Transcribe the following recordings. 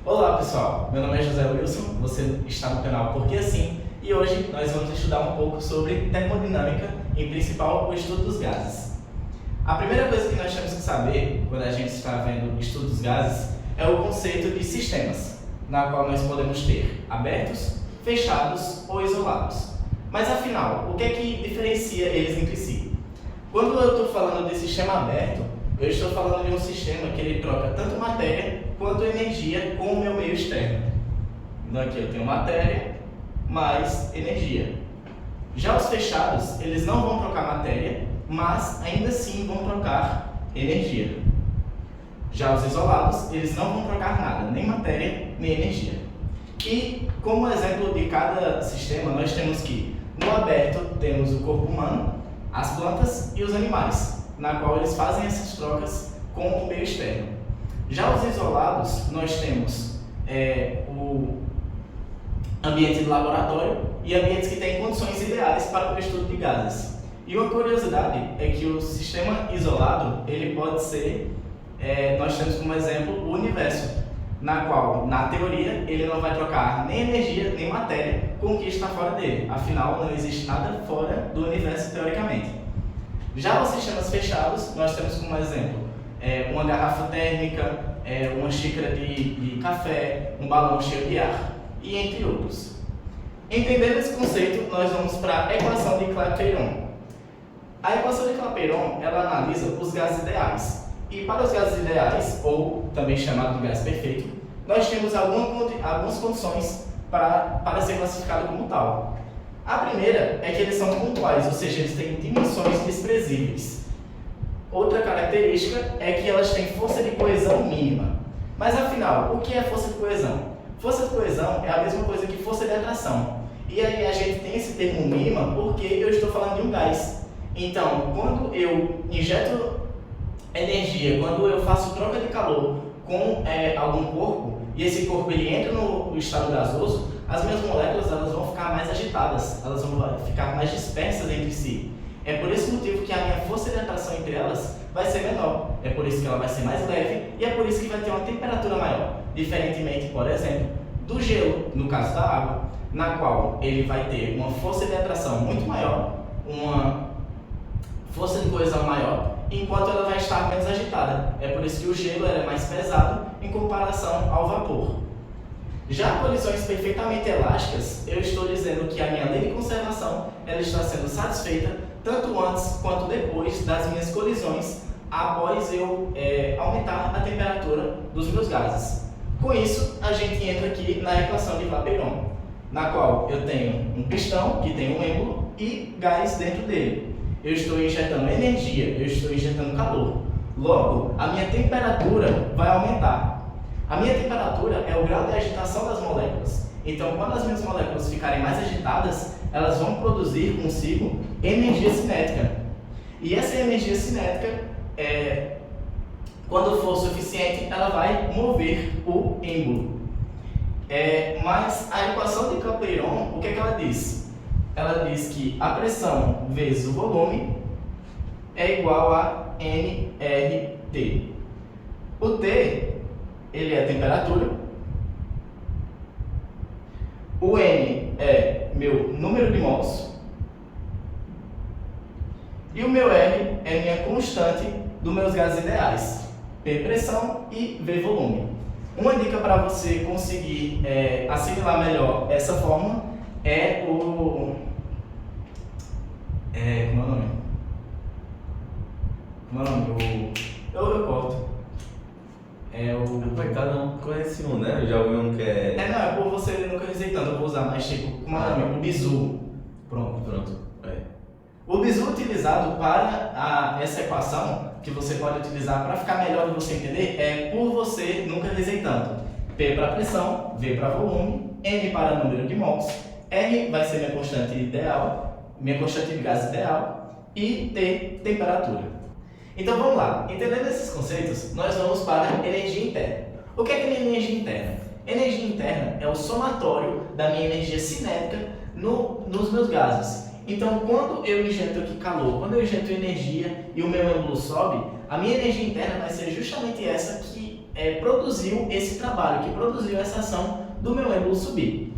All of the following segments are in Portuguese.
Olá pessoal, meu nome é José Wilson, você está no canal Porque Assim e hoje nós vamos estudar um pouco sobre termodinâmica, em principal o estudo dos gases. A primeira coisa que nós temos que saber quando a gente está vendo o estudo dos gases é o conceito de sistemas, na qual nós podemos ter abertos, fechados ou isolados. Mas afinal, o que é que diferencia eles entre si? Quando eu estou falando de sistema aberto, eu estou falando de um sistema que ele troca tanto matéria quanto energia com o meu meio externo. Então aqui eu tenho matéria mais energia. Já os fechados, eles não vão trocar matéria, mas ainda assim vão trocar energia. Já os isolados, eles não vão trocar nada, nem matéria, nem energia. E como exemplo de cada sistema, nós temos que no aberto temos o corpo humano, as plantas e os animais, na qual eles fazem essas trocas com o meio externo. Já os isolados, nós temos o ambiente de laboratório e ambientes que têm condições ideais para o estudo de gases. E uma curiosidade é que o sistema isolado, ele pode ser, nós temos como exemplo o universo, na qual, na teoria, ele não vai trocar nem energia nem matéria com o que está fora dele. Afinal, não existe nada fora do universo teoricamente. Já os sistemas fechados, nós temos como exemplo uma garrafa térmica, uma xícara de café, um balão cheio de ar, e entre outros. Entendendo esse conceito, nós vamos para a equação de Clapeyron. A equação de Clapeyron, ela analisa os gases ideais. E para os gases ideais, ou também chamado de gás perfeito, nós temos algumas condições para ser classificado como tal. A primeira é que eles são pontuais, ou seja, eles têm dimensões desprezíveis. Outra característica é que elas têm força de coesão mínima. Mas afinal, o que é força de coesão? Força de coesão é a mesma coisa que força de atração. E aí a gente tem esse termo mínima porque eu estou falando de um gás. Então, quando eu injeto energia, quando eu faço troca de calor com algum corpo, e esse corpo ele entra no estado gasoso, as minhas moléculas elas vão ficar mais agitadas, elas vão ficar mais dispersas entre si. É por esse motivo que a minha força de atração entre elas vai ser menor, é por isso que ela vai ser mais leve e é por isso que vai ter uma temperatura maior, diferentemente, por exemplo, do gelo, no caso da água, na qual ele vai ter uma força de atração muito maior, uma força de coesão maior, enquanto ela vai estar menos agitada. É por isso que o gelo é mais pesado em comparação ao vapor. Já colisões perfeitamente elásticas, eu estou dizendo que a minha lei de conservação ela está sendo satisfeita tanto antes quanto depois das minhas colisões após eu aumentar a temperatura dos meus gases. Com isso, a gente entra aqui na equação de Clapeyron, na qual eu tenho um pistão que tem um êmbolo e gás dentro dele. Eu estou injetando energia, eu estou injetando calor. Logo, a minha temperatura vai aumentar. A minha temperatura é o grau de agitação das moléculas. Então, quando as minhas moléculas ficarem mais agitadas, elas vão produzir consigo energia cinética. E essa energia cinética, quando for suficiente, ela vai mover o êmbolo. Mas a equação de Clapeyron, o que é que ela diz? Ela diz que a pressão vezes o volume é igual a nRT. O T, ele é a temperatura. O N é meu número de mols. E o meu R é minha constante dos meus gases ideais. P, pressão e V, volume. Uma dica para você conseguir assimilar melhor essa fórmula é o... como é o nome? Como é o nome? Eu corto. Cada um conhece um, né? Eu já ouvi um que é... Não, é por você nunca receitando, eu vou usar mais tipo, como é o nome? O bizu. Pronto. O bizu utilizado para essa equação, que você pode utilizar para ficar melhor de você entender, é por você nunca receitando. P para pressão, V para volume, N para número de mols, R vai ser minha constante ideal, minha constante de gás ideal, e T, temperatura. Então vamos lá, entendendo esses conceitos, nós vamos para energia interna. O que é energia interna? Energia interna é o somatório da minha energia cinética nos meus gases. Então, quando eu injeto aqui calor, quando eu injeto energia e o meu êmbolo sobe, a minha energia interna vai ser justamente essa que produziu esse trabalho, que produziu essa ação do meu êmbolo subir.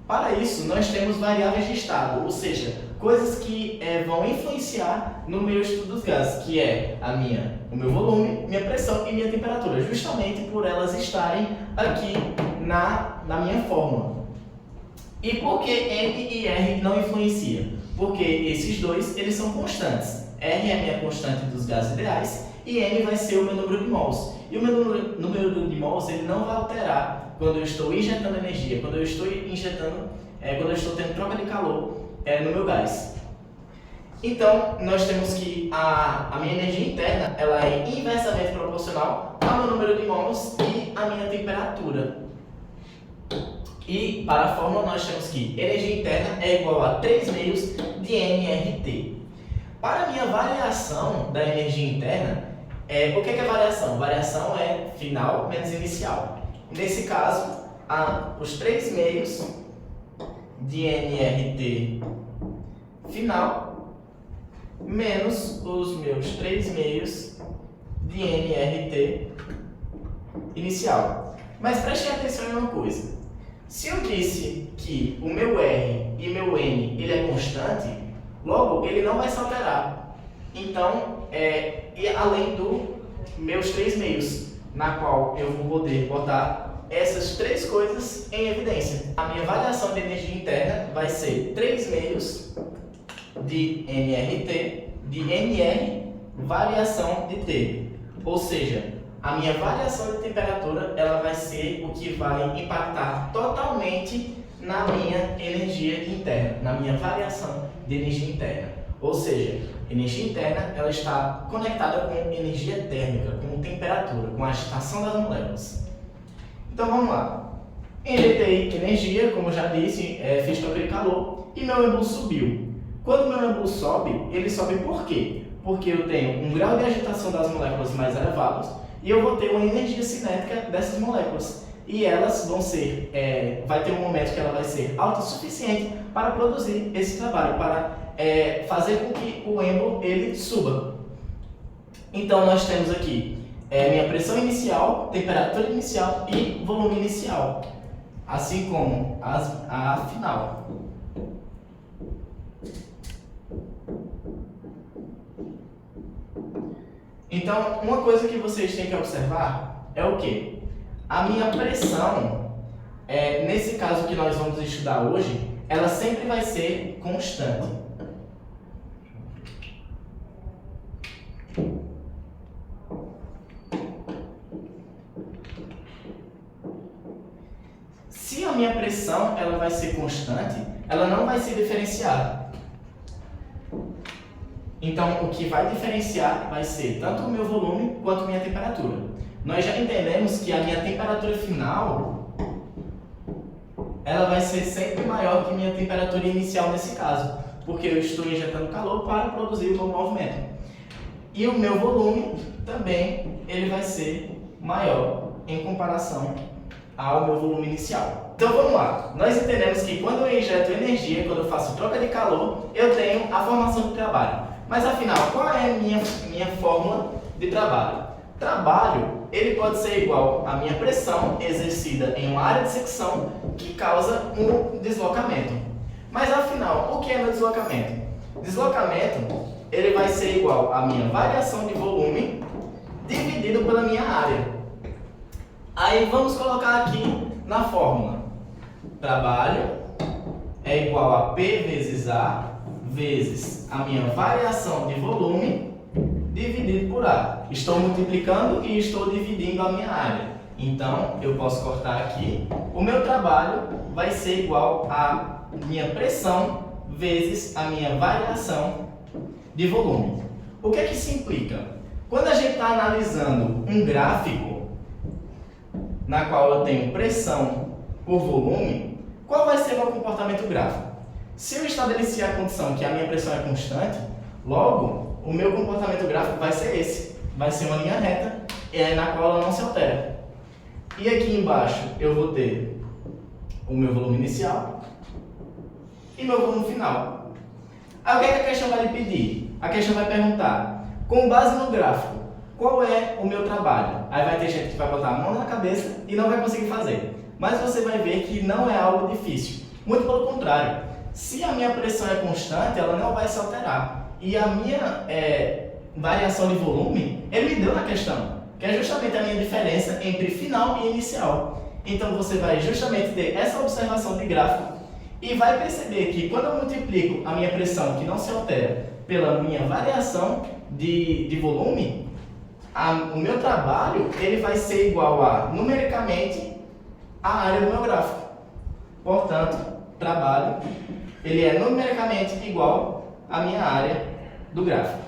Para isso, nós temos variáveis de estado, ou seja, coisas que vão influenciar no meu estudo dos gases, que é o meu volume, minha pressão e minha temperatura, justamente por elas estarem aqui na minha fórmula. E por que M e R não influenciam? Porque esses dois eles são constantes. R é a minha constante dos gases ideais e M vai ser o meu número de mols. E o meu número de mols ele não vai alterar quando eu estou injetando energia, quando eu estou tendo troca de calor no meu gás. Então, nós temos que a minha energia interna ela é inversamente proporcional ao meu número de mols e à minha temperatura. E para a fórmula nós temos que energia interna é igual a 3 meios de nRT. Para a minha variação da energia interna, o que é variação? Variação é final menos inicial. Nesse caso, os 3 meios de nRT final menos os meus 3 meios de nRT inicial. Mas prestem atenção em uma coisa. Se eu disse que o meu R e meu N ele é constante, logo ele não vai se alterar. Então, e além dos meus 3 meios, na qual eu vou poder botar essas 3 coisas em evidência. A minha variação de energia interna vai ser 3 meios de nRT de nR variação de T. Ou seja, a minha variação de temperatura ela vai ser o que vai impactar totalmente na minha energia interna, na minha variação de energia interna. Ou seja, energia interna ela está conectada com energia térmica, com temperatura, com a agitação das moléculas. Então vamos lá. Injetei energia, como eu já disse, fiz troca de calor e meu êmbolo subiu. Quando meu êmbolo sobe, ele sobe por quê? Porque eu tenho um grau de agitação das moléculas mais elevado e eu vou ter uma energia cinética dessas moléculas. E elas vão ser, vai ter um momento que ela vai ser autossuficiente para produzir esse trabalho, para fazer com que o êmbolo ele suba. Então nós temos aqui minha pressão inicial, temperatura inicial e volume inicial, assim como a final. Então, uma coisa que vocês têm que observar é o quê? A minha pressão, nesse caso que nós vamos estudar hoje, ela sempre vai ser constante. Se a minha pressão ela vai ser constante, ela não vai se diferenciar. Então, o que vai diferenciar vai ser tanto o meu volume quanto a minha temperatura. Nós já entendemos que a minha temperatura final ela vai ser sempre maior que a minha temperatura inicial nesse caso, porque eu estou injetando calor para produzir o meu movimento. E o meu volume também ele vai ser maior em comparação ao meu volume inicial. Então vamos lá, nós entendemos que quando eu injeto energia, quando eu faço troca de calor, eu tenho a formação de trabalho. Mas afinal, qual é a minha fórmula de trabalho? Trabalho, ele pode ser igual à minha pressão exercida em uma área de secção que causa um deslocamento. Mas afinal, o que é meu deslocamento? Deslocamento, ele vai ser igual à minha variação de volume dividido pela minha área. Aí vamos colocar aqui na fórmula. Trabalho é igual a P vezes A vezes a minha variação de volume dividido por A. Estou multiplicando e estou dividindo a minha área. Então, eu posso cortar aqui. O meu trabalho vai ser igual a minha pressão vezes a minha variação de volume. O que é que isso implica? Quando a gente está analisando um gráfico na qual eu tenho pressão por volume, qual vai ser o meu comportamento gráfico? Se eu estabelecer a condição que a minha pressão é constante, logo, o meu comportamento gráfico vai ser esse. Vai ser uma linha reta, na qual ela não se altera. E aqui embaixo eu vou ter o meu volume inicial e meu volume final. Aí o que é que a questão vai lhe pedir? A questão vai perguntar, com base no gráfico, qual é o meu trabalho? Aí vai ter gente que vai botar a mão na cabeça e não vai conseguir fazer. Mas você vai ver que não é algo difícil. Muito pelo contrário. Se a minha pressão é constante, ela não vai se alterar. E a minha variação de volume, ele me deu na questão, que é justamente a minha diferença entre final e inicial. Então você vai justamente ter essa observação de gráfico e vai perceber que quando eu multiplico a minha pressão, que não se altera, pela minha variação de volume, o meu trabalho ele vai ser igual a, numericamente, a área do meu gráfico. Portanto, trabalho ele é numericamente igual à minha área do gráfico.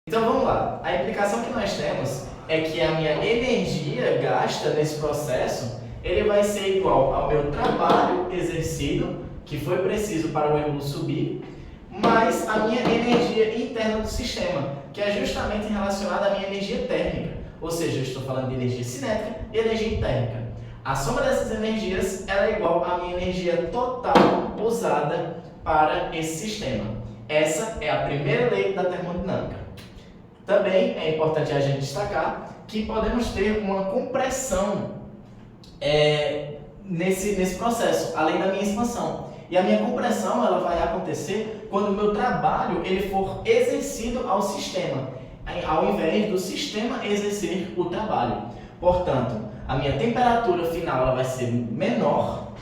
Então vamos lá. A implicação que nós temos é que a minha energia gasta nesse processo ele vai ser igual ao meu trabalho exercido, que foi preciso para o êmbolo subir, mais a minha energia interna do sistema, que é justamente relacionada à minha energia térmica. Ou seja, eu estou falando de energia cinética e energia térmica. A soma dessas energias ela é igual à minha energia total usada para esse sistema. Essa é a primeira lei da termodinâmica. Também é importante a gente destacar que podemos ter uma compressão nesse processo, além da minha expansão. E a minha compressão ela vai acontecer quando o meu trabalho ele for exercido ao sistema, ao invés do sistema exercer o trabalho. Portanto, a minha temperatura final ela vai ser menor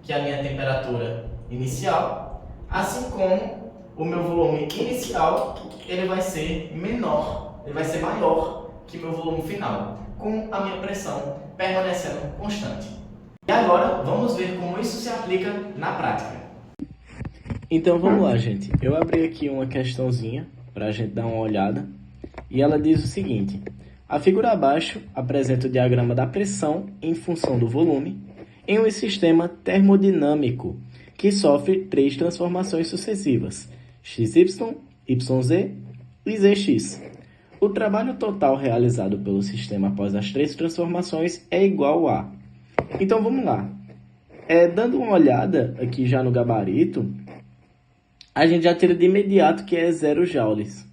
que a minha temperatura inicial, assim como o meu volume inicial ele vai ser menor, ele vai ser maior que o meu volume final, com a minha pressão permanecendo constante. E agora vamos ver como isso se aplica na prática. Então vamos lá, gente. Eu abri aqui uma questãozinha para a gente dar uma olhada e ela diz o seguinte: a figura abaixo apresenta o diagrama da pressão em função do volume em um sistema termodinâmico que sofre 3 transformações sucessivas, XY, YZ e ZX. O trabalho total realizado pelo sistema após as 3 transformações é igual a... Então vamos lá. Dando uma olhada aqui já no gabarito, a gente já tira de imediato que é 0 joules.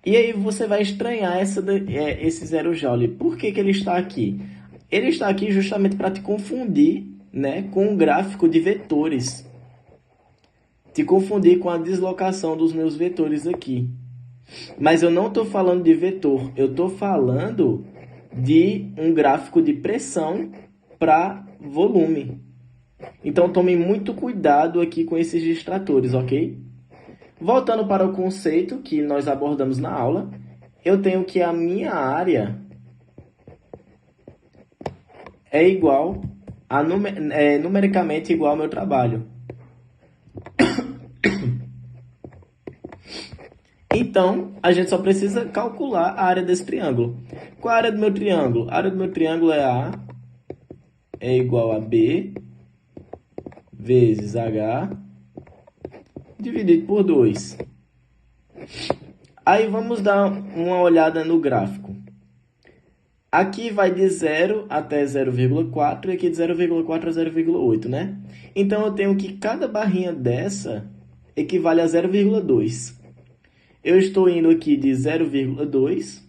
E aí você vai estranhar esse 0 joule. Por que ele está aqui? Ele está aqui justamente para te confundir, né, com o gráfico de vetores. Te confundir com a deslocação dos meus vetores aqui. Mas eu não estou falando de vetor, eu estou falando de um gráfico de pressão para volume. Então tome muito cuidado aqui com esses distratores, ok? Voltando para o conceito que nós abordamos na aula, eu tenho que a minha área é igual a numericamente igual ao meu trabalho. Então, a gente só precisa calcular a área desse triângulo. Qual é a área do meu triângulo? A área do meu triângulo é A é igual a B vezes H dividido por 2. Aí vamos dar uma olhada no gráfico. Aqui vai de 0 até 0,4 e aqui de 0,4 a 0,8, né? Então eu tenho que cada barrinha dessa equivale a 0,2. Eu estou indo aqui de 0,2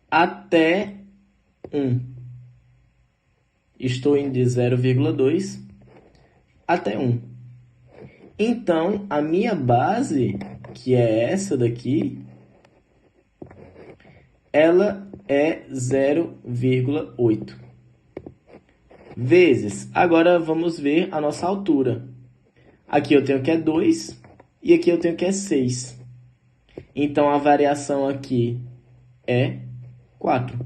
até 1. Estou indo de 0,2 até 1. Então, a minha base, que é essa daqui, ela é 0,8. Vezes, agora vamos ver a nossa altura. Aqui eu tenho que é 2 e aqui eu tenho que é 6. Então, a variação aqui é 4.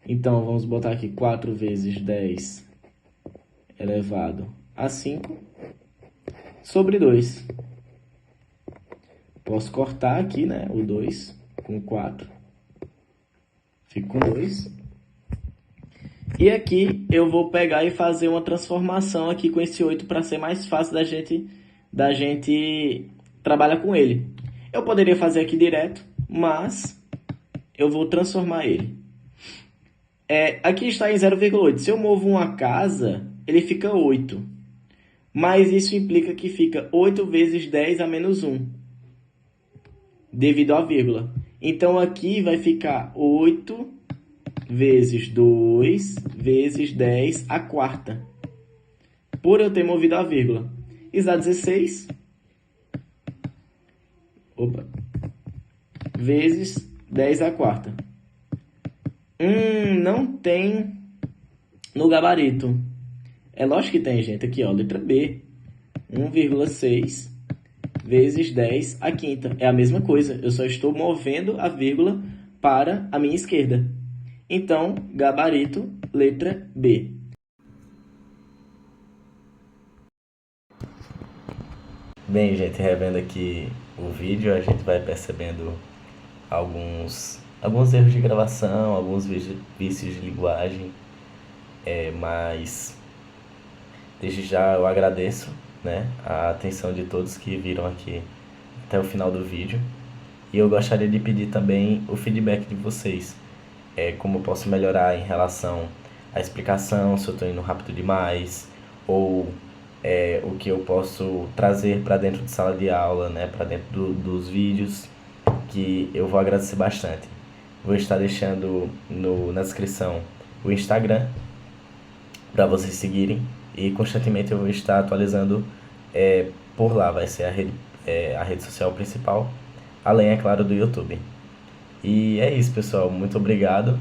Então, vamos botar aqui 4 vezes 10 elevado a 5 sobre 2. Posso cortar aqui, né, o 2 com 4. Fico com 2. E aqui eu vou pegar e fazer uma transformação aqui com esse 8 para ser mais fácil da gente trabalhar com ele. Eu poderia fazer aqui direto, mas eu vou transformar ele. Aqui está em 0,8. Se eu movo uma casa, ele fica 8. Mas isso implica que fica 8 vezes 10 a menos 1. Devido à vírgula. Então aqui vai ficar 8 vezes 2 vezes 10 a quarta. Por eu ter movido a vírgula. Isso dá 16. Vezes 10 a quarta. Não tem no gabarito. É lógico que tem, gente. Aqui, ó, letra B. 1,6 vezes 10 a quinta. É a mesma coisa. Eu só estou movendo a vírgula para a minha esquerda. Então, gabarito, letra B. Bem, gente, revendo aqui o vídeo, a gente vai percebendo alguns erros de gravação, alguns vícios de linguagem, mas desde já eu agradeço, né, a atenção de todos que viram aqui até o final do vídeo. E eu gostaria de pedir também o feedback de vocês, como eu posso melhorar em relação à explicação, se eu estou indo rápido demais, ou o que eu posso trazer para dentro de sala de aula, né, para dentro dos vídeos, que eu vou agradecer bastante. Vou estar deixando na descrição o Instagram para vocês seguirem, e constantemente eu vou estar atualizando por lá, vai ser a rede social principal, além, é claro, do YouTube. E é isso, pessoal, muito obrigado,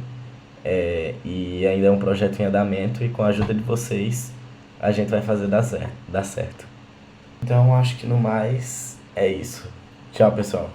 e ainda é um projeto em andamento, e com a ajuda de vocês a gente vai fazer dar certo. Então acho que no mais é isso. Tchau, pessoal.